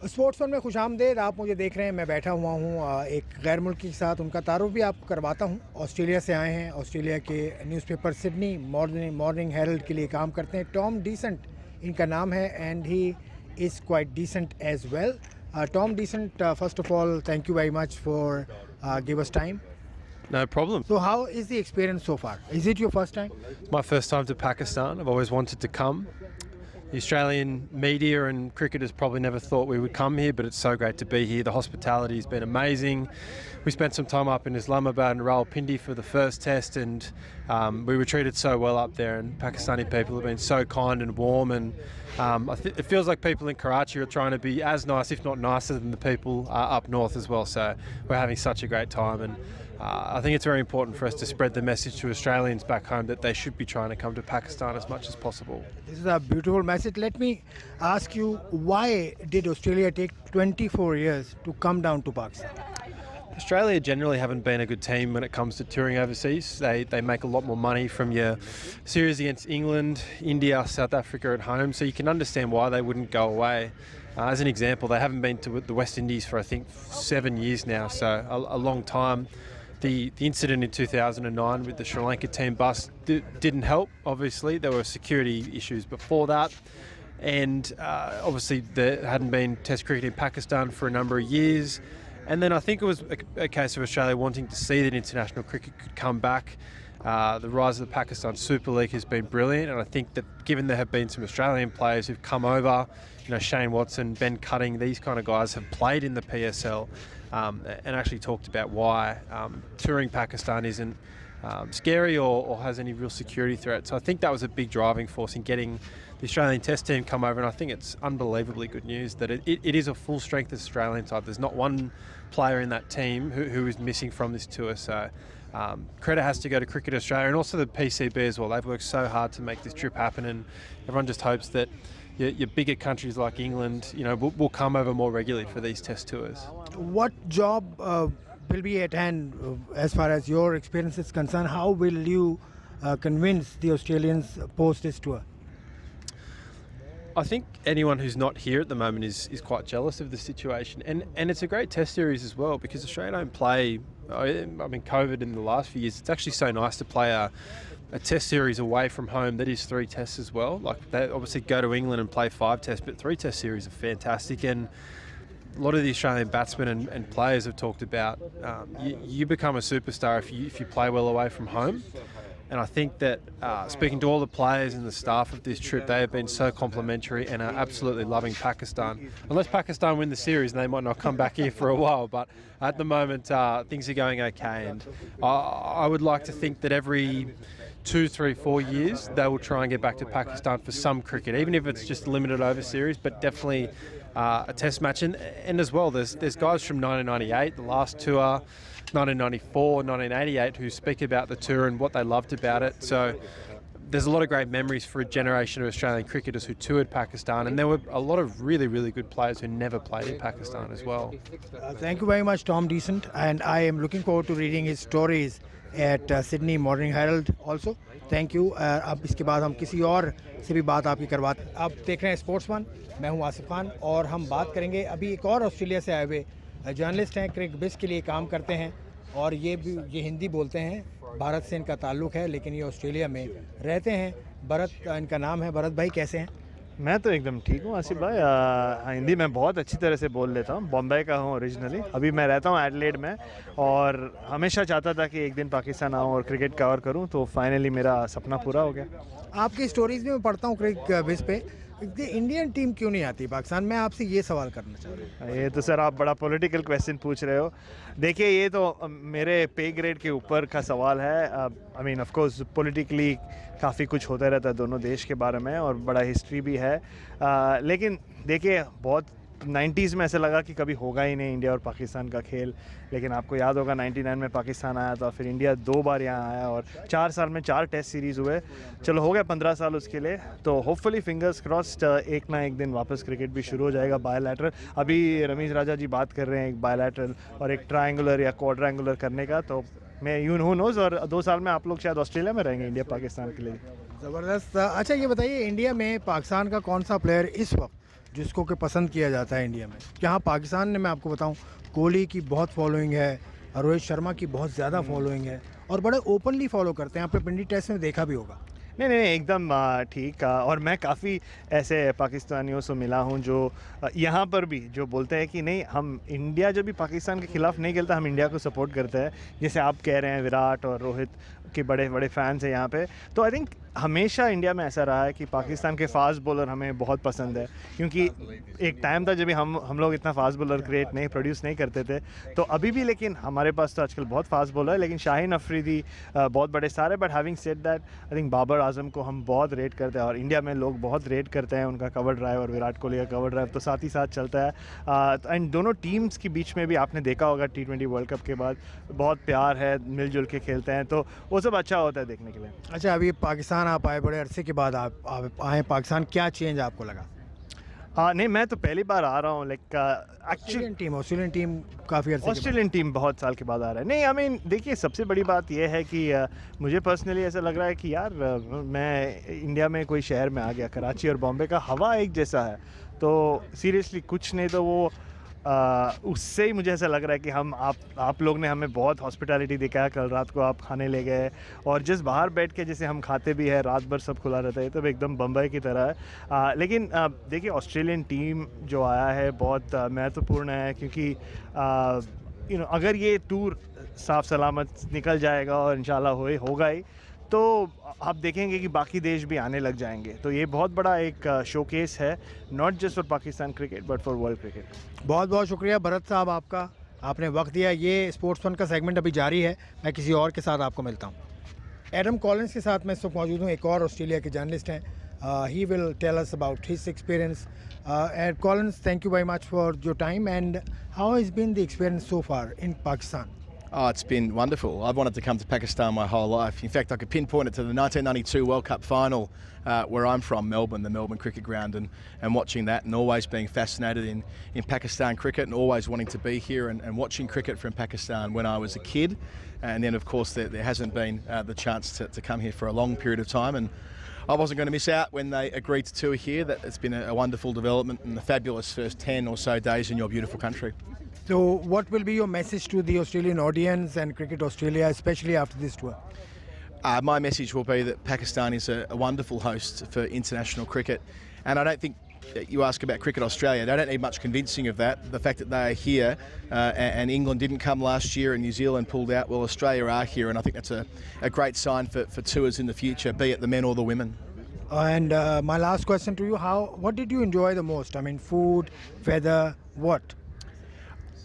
Sports one में खुशामदीद। आप मुझे देख रहे हैं, मैं बैठा हुआ हूँ एक गैर मुल्की के साथ। उनका तारुफ भी आपको करवाता हूँ। ऑस्ट्रेलिया से आए हैं, ऑस्ट्रेलिया के न्यूज़पेपर सिडनी मॉर्निंग हेरल्ड के लिए काम करते हैं। टॉम डिसेंट इनका नाम है and he is quite decent as well. Tom Decent, first of all thank you very much for give us time. No problem. So how is the experience so far? Is it your first time? It's my first time to Pakistan. I've always wanted to come. The Australian media and cricketers probably never thought we would come here, but it's so great to be here. The hospitality has been amazing. We spent some time up in Islamabad and Rawalpindi for the first test, and we were treated so well up there, and Pakistani people have been so kind and warm, and it feels like people in Karachi are trying to be as nice, if not nicer, than the people up north as well. So we're having such a great time, and I think it's very important for us to spread the message to Australians back home that they should be trying to come to Pakistan as much as possible. This is a beautiful message. Let me ask you, why did Australia take 24 years to come down to Pakistan? Australia generally haven't been a good team when it comes to touring overseas. They make a lot more money from your series against England, India, South Africa at home, so you can understand why they wouldn't go away. As an example, they haven't been to the West Indies for I think 7 years now, so a long time. The incident in 2009 with the Sri Lanka team bus didn't help, obviously. There were security issues before that. And obviously there hadn't been Test cricket in Pakistan for a number of years. And then I think it was a case of Australia wanting to see that international cricket could come back. The rise of the Pakistan Super League has been brilliant, and I think that given there have been some Australian players who've come over, Shane Watson, Ben Cutting, these kind of guys have played in the PSL and actually talked about why touring Pakistan isn't scary or has any real security threat. So I think that was a big driving force in getting the Australian Test team come over, and I think it's unbelievably good news that it is a full strength Australian side. There's not one player in that team who is missing from this tour. So credit has to go to Cricket Australia and also the PCB as well. They've worked so hard to make this trip happen, and everyone just hopes that your bigger countries like England, will come over more regularly for these Test tours. What job will be at hand as far as your experience is concerned? How will you convince the Australians post this tour? I think anyone who's not here at the moment is quite jealous of the situation, and it's a great Test series as well because Australia don't play. I mean, COVID in the last few years, it's actually so nice to play a Test series away from home that is 3 tests as well. Like they obviously go to England and play 5 tests, but 3 Test series are fantastic, and a lot of the Australian batsmen and players have talked about you become a superstar if you play well away from home. And I think that speaking to all the players and the staff of this trip, they have been so complimentary and are absolutely loving Pakistan. Unless Pakistan win the series, they might not come back here for a while. But at the moment, things are going okay. And I would like to think that every 2, 3, 4 years, they will try and get back to Pakistan for some cricket, even if it's just a limited over series, but definitely a test match. And as well, there's guys from 1998, the last tour, 1994, 1988, who speak about the tour and what they loved about it. So there's a lot of great memories for a generation of Australian cricketers who toured Pakistan, and there were a lot of really, really good players who never played in Pakistan as well. Thank you very much, Tom Decent, and I am looking forward to reading his stories at Sydney Morning Herald also. Thank you. अब इसके बाद हम किसी और से भी बात आपकी करवाते हैं। आप देख रहे हैं स्पोर्ट्स वन, मैं हूं आसिफ खान, और हम बात करेंगे अभी एक और ऑस्ट्रेलिया से आए हुए जर्नलिस्ट हैं, क्रिकेट के लिए काम करते हैं, और ये हिंदी बोलते हैं। भारत से इनका ताल्लुक़ है, लेकिन ये ऑस्ट्रेलिया में रहते हैं। भरत इनका नाम है। भरत भाई, कैसे हैं? मैं तो एकदम ठीक हूँ आसिफ भाई। हिंदी मैं बहुत अच्छी तरह से बोल लेता हूँ। बॉम्बे का हूँ ओरिजिनली, अभी मैं रहता हूँ एडिलेड में, और हमेशा चाहता था कि एक दिन पाकिस्तान आऊँ और क्रिकेट कवर करूँ, तो फाइनली मेरा सपना पूरा हो गया। आपकी स्टोरीज़ में मैं पढ़ता हूँ क्रिकेट बेस पे, इंडियन टीम क्यों नहीं आती पाकिस्तान? मैं आपसे ये सवाल करना चाह रहा हूँ। ये तो सर आप बड़ा पॉलिटिकल क्वेश्चन पूछ रहे हो। देखिए, ये तो मेरे पे ग्रेड के ऊपर का सवाल है। I mean of course politically काफ़ी कुछ होता रहता है दोनों देश के बारे में, और बड़ा हिस्ट्री भी है। लेकिन देखिए, बहुत 90s में ऐसा लगा कि कभी होगा ही नहीं इंडिया और पाकिस्तान का खेल, लेकिन आपको याद होगा 99 में पाकिस्तान आया था, फिर इंडिया 2 बार यहाँ आया, और 4 साल में 4 टेस्ट सीरीज़ हुए। चलो हो गया 15 साल उसके लिए, तो होपफुली फिंगर्स क्रॉस्ड एक ना एक दिन वापस क्रिकेट भी शुरू हो जाएगा बायलैटरल। अभी रमेश राजा जी बात कर रहे हैं एक बायलैटरल और एक ट्रायंगुलर या क्वाड्रेंगुलर करने का, तो मैं हू नोज़, और 2 साल में आप लोग शायद ऑस्ट्रेलिया में रहेंगे इंडिया पाकिस्तान के लिए। ज़बरदस्त। अच्छा, ये बताइए, इंडिया में पाकिस्तान का कौन सा प्लेयर इस वक्त जिसको कि पसंद किया जाता है इंडिया में। यहाँ पाकिस्तान में मैं आपको बताऊँ, कोहली की बहुत फॉलोइंग है, रोहित शर्मा की बहुत ज़्यादा फॉलोइंग है और बड़े ओपनली फॉलो करते हैं। आपने पिंडी टेस्ट में देखा भी होगा। नहीं एकदम ठीक। और मैं काफ़ी ऐसे पाकिस्तानियों से मिला हूँ जो यहाँ पर भी जो बोलते हैं कि नहीं, हम इंडिया जब भी पाकिस्तान के ख़िलाफ़ नहीं खेलता हम इंडिया को सपोर्ट करते हैं। जैसे आप कह रहे हैं विराट और रोहित के बड़े बड़े फैंस हैं यहाँ पे। तो आई थिंक हमेशा इंडिया में ऐसा रहा है कि पाकिस्तान के फास्ट बॉलर हमें बहुत पसंद है, क्योंकि एक टाइम था जब भी हम लोग इतना फास्ट बॉलर प्रोड्यूस नहीं करते थे। तो अभी भी लेकिन हमारे पास तो आजकल बहुत फास्ट बॉलर है, लेकिन शाहीन अफरीदी बहुत बड़े सारे। But having said that, I think Babar Azam को हम बहुत रेट करते हैं और इंडिया में लोग बहुत रेट करते हैं उनका कवर ड्राइव, और विराट कोहली का कवर ड्राइव तो साथ ही साथ चलता है। एंड दोनों टीम्स के बीच में भी आपने देखा होगा T20 वर्ल्ड कप के बाद बहुत प्यार है, मिलजुल के खेलते हैं, तो वो सब अच्छा होता है देखने के लिए। अच्छा, अभी पाकिस्तान आप आए, बड़े अरसे के बाद आप आए पाकिस्तान, क्या चेंज आपको लगा? नहीं, मैं तो पहली बार आ रहा हूँ। लाइक ऑस्ट्रेलियन टीम काफ़ी अर्से ऑस्ट्रेलियन टीम बहुत साल के बाद आ रहा है। नहीं, आई मीन देखिए, सबसे बड़ी बात यह है कि मुझे पर्सनली ऐसा लग रहा है कि यार मैं इंडिया में कोई शहर में आ गया। कराची और बॉम्बे का हवा एक जैसा है, तो सीरियसली कुछ नहीं तो वो उससे ही मुझे ऐसा लग रहा है कि आप लोग ने हमें बहुत हॉस्पिटैलिटी दिखाया। कल रात को आप खाने ले गए और जिस बाहर बैठ के जैसे हम खाते भी है, रात भर सब खुला रहता है, तो एकदम बम्बई की तरह है। लेकिन देखिए, ऑस्ट्रेलियन टीम जो आया है बहुत महत्वपूर्ण है, क्योंकि अगर ये टूर साफ सलामत निकल जाएगा और इंशाल्लाह होगा ही, तो आप देखेंगे कि बाकी देश भी आने लग जाएंगे। तो ये बहुत बड़ा एक शोकेस है, not just for Pakistan cricket but for world cricket. बहुत बहुत शुक्रिया भरत साहब आपका, आपने वक्त दिया। ये स्पोर्ट्स फन का सेगमेंट अभी जारी है, मैं किसी और के साथ आपको मिलता हूँ। एडम कॉलिंस के साथ मैं इस वक्त मौजूद हूँ, एक और ऑस्ट्रेलिया के जर्नलिस्ट हैं। He will tell us about his experience. Ed Collins, thank you very much for your time and how has been the experience so far in Pakistan? Oh, it's been wonderful. I've wanted to come to Pakistan my whole life. In fact, I could pinpoint it to the 1992 World Cup final where I'm from, Melbourne, the Melbourne Cricket Ground, and watching that and always being fascinated in Pakistan cricket and always wanting to be here and watching cricket from Pakistan when I was a kid. And then, of course, there hasn't been the chance to come here for a long period of time. And I wasn't going to miss out when they agreed to tour here. It's been a wonderful development and a fabulous first 10 or so days in your beautiful country. So what will be your message to the Australian audience and Cricket Australia, especially after this tour? My message will be that Pakistan is a wonderful host for international cricket, and I don't think you ask about Cricket Australia, they don't need much convincing of that. The fact that they are here and England didn't come last year and New Zealand pulled out, well, Australia are here, and I think that's a great sign for tours in the future, be it the men or the women. And my last question to you, what did you enjoy the most? I mean, food, weather, what?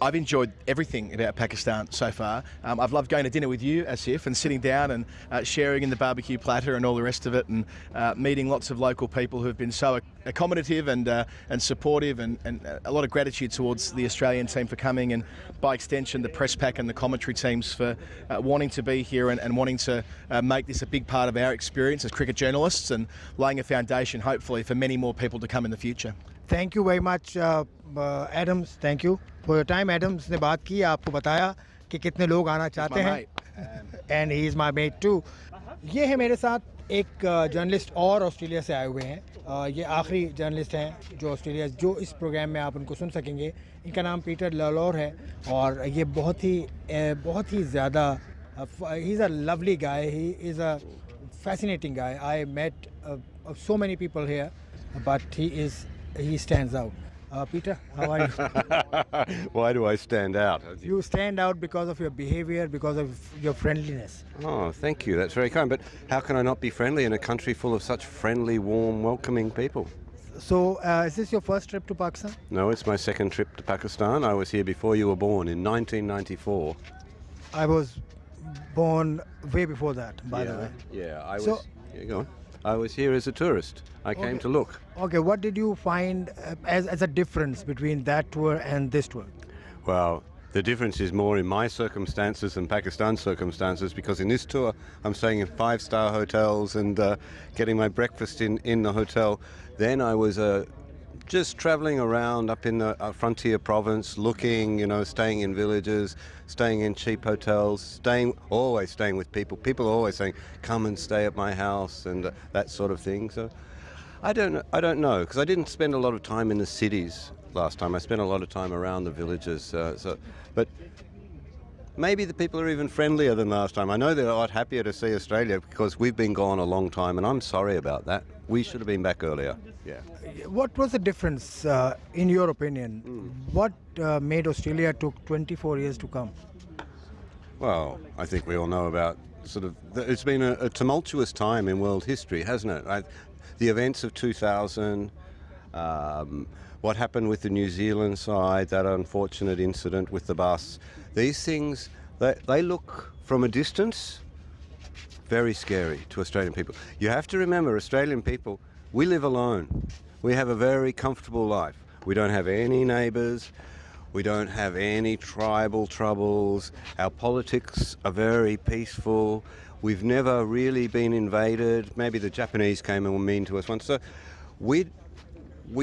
I've enjoyed everything about Pakistan so far. I've loved going to dinner with you, Asif, and sitting down and sharing in the barbecue platter and all the rest of it, and meeting lots of local people who have been so accommodative and supportive, and a lot of gratitude towards the Australian team for coming, and by extension the press pack and the commentary teams for wanting to be here and wanting to make this a big part of our experience as cricket journalists, and laying a foundation hopefully for many more people to come in the future. Thank you very much Adams, thank you for your time. Adams ने बात की, आपको बताया कि कितने लोग आना चाहते हैं, and he is my mate too. ये है मेरे साथ एक जर्नलिस्ट और ऑस्ट्रेलिया से आए हुए हैं। ये आखिरी जर्नलिस्ट हैं जो इस प्रोग्राम में आप उनको सुन सकेंगे। इनका नाम पीटर लॉलर है और ये बहुत ही ज़्यादा he is a lovely guy, he is a fascinating guy. I met so many people here, but he stands out. Peter, how are you? Why do I stand out? You stand out because of your behavior, because of your friendliness. Oh, thank you. That's very kind. But how can I not be friendly in a country full of such friendly, warm, welcoming people? So, is this your first trip to Pakistan? No, it's my second trip to Pakistan. I was here before you were born in 1994. I was born way before that, by the way. Yeah, I was. Yeah, go on. I was here as a tourist. I came to look. Okay, what did you find as a difference between that tour and this tour? Well, the difference is more in my circumstances than Pakistan's circumstances, because in this tour I'm staying in 5-star hotels and getting my breakfast in the hotel. Then I was just travelling around up in the frontier province, looking, staying in villages, staying in cheap hotels, always staying with people. People are always saying, come and stay at my house and that sort of thing. So I don't know, because I didn't spend a lot of time in the cities last time. I spent a lot of time around the villages. But maybe the people are even friendlier than last time. I know they're a lot happier to see Australia because we've been gone a long time, and I'm sorry about that. We should have been back earlier. Yeah. What was the difference, in your opinion? What made Australia took 24 years to come? Well, I think we all know about it's been a tumultuous time in world history, hasn't it? The events of 2000, what happened with the New Zealand side, that unfortunate incident with the bus. These things, they look from a distance very scary to Australian people. You have to remember, Australian people, we live alone. We have a very comfortable life. We don't have any neighbours. We don't have any tribal troubles. Our politics are very peaceful. We've never really been invaded. Maybe the Japanese came and were mean to us once. So we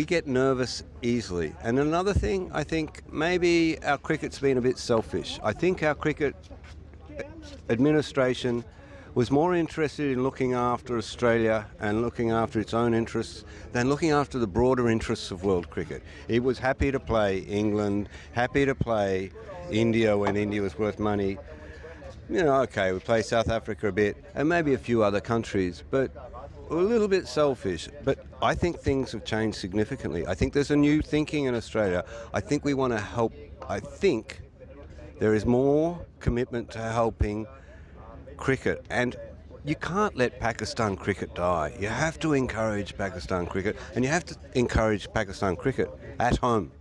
get nervous easily. And another thing, I think maybe our cricket's been a bit selfish. I think our cricket administration was more interested in looking after Australia and looking after its own interests than looking after the broader interests of world cricket. It was happy to play England, happy to play India when India was worth money. You know, okay, we play South Africa a bit and maybe a few other countries, but a little bit selfish. But I think things have changed significantly. I think there's a new thinking in Australia. I think we want to help. I think there is more commitment to helping cricket, and you can't let Pakistan cricket die. You have to encourage Pakistan cricket, and you have to encourage Pakistan cricket at home.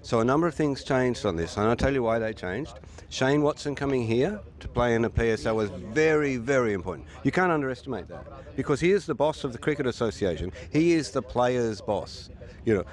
So a number of things changed on this, and I'll tell you why they changed. Shane Watson coming here to play in the PSL was very, very important. You can't underestimate that, because he is the boss of the Cricket Association. He is the players' boss. You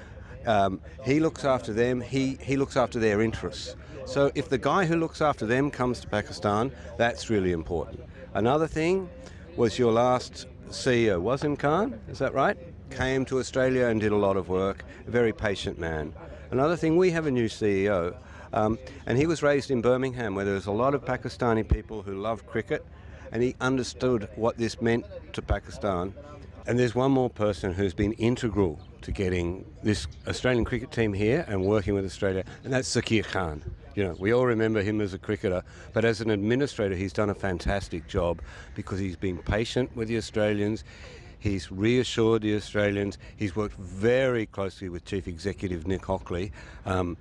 know, he looks after them. He looks after their interests. So if the guy who looks after them comes to Pakistan, that's really important. Another thing was your last CEO, Wasim Khan, is that right? Came to Australia and did a lot of work. A very patient man. Another thing, we have a new CEO, and he was raised in Birmingham, where there's a lot of Pakistani people who love cricket, and he understood what this meant to Pakistan. And there's one more person who's been integral to getting this Australian cricket team here and working with Australia, and that's Zakir Khan. You know, we all remember him as a cricketer, but as an administrator, he's done a fantastic job because he's been patient with the Australians. He's reassured the Australians. He's worked very closely with Chief Executive Nick Hockley, and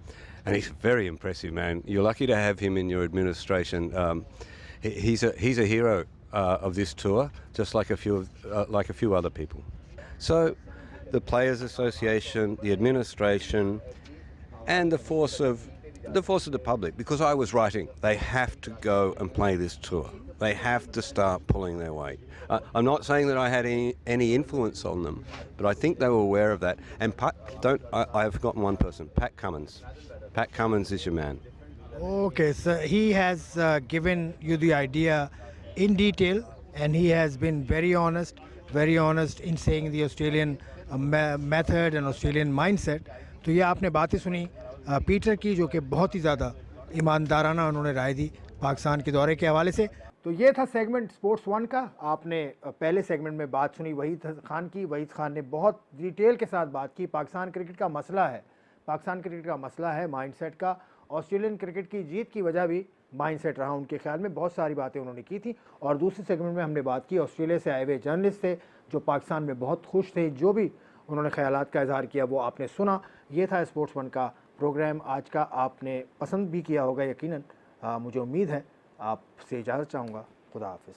he's a very impressive man. You're lucky to have him in your administration. He's a hero of this tour, just like a few other people. So, the Players Association, the administration, and the force of the public, because I was writing, they have to go and play this tour. They have to start pulling their weight. I'm not saying that I had any influence on them, but I think they were aware of that. And I've forgotten one person, Pat Cummins. Pat Cummins is your man. Okay, so he has given you the idea in detail, and he has been very honest in saying the Australian method and Australian mindset. तो ये आपने बातें सुनी Peter की, जो कि बहुत ही ज़्यादा ईमानदाराना उन्होंने राय दी पाकिस्तान के दौरे के हवाले से. तो ये था सेगमेंट स्पोर्ट्स वन का. आपने पहले सेगमेंट में बात सुनी वहीद खान की. वहीद खान ने बहुत डिटेल के साथ बात की. पाकिस्तान क्रिकेट का मसला है माइंडसेट का. ऑस्ट्रेलियन क्रिकेट की जीत की वजह भी माइंडसेट रहा उनके ख्याल में. बहुत सारी बातें उन्होंने की थी. और दूसरे सेगमेंट में हमने बात की ऑस्ट्रेलिया से आए हुए जर्नलिस्ट थे जो पाकिस्तान में बहुत खुश थे. जो भी उन्होंने ख्यालात का इजहार किया वो आपने सुना. ये था स्पोर्ट्स वन का प्रोग्राम आज का. आपने पसंद भी किया होगा यकीनन. मुझे उम्मीद है. आपसे इजाज़त चाहूँगा. खुदा हाफिज़.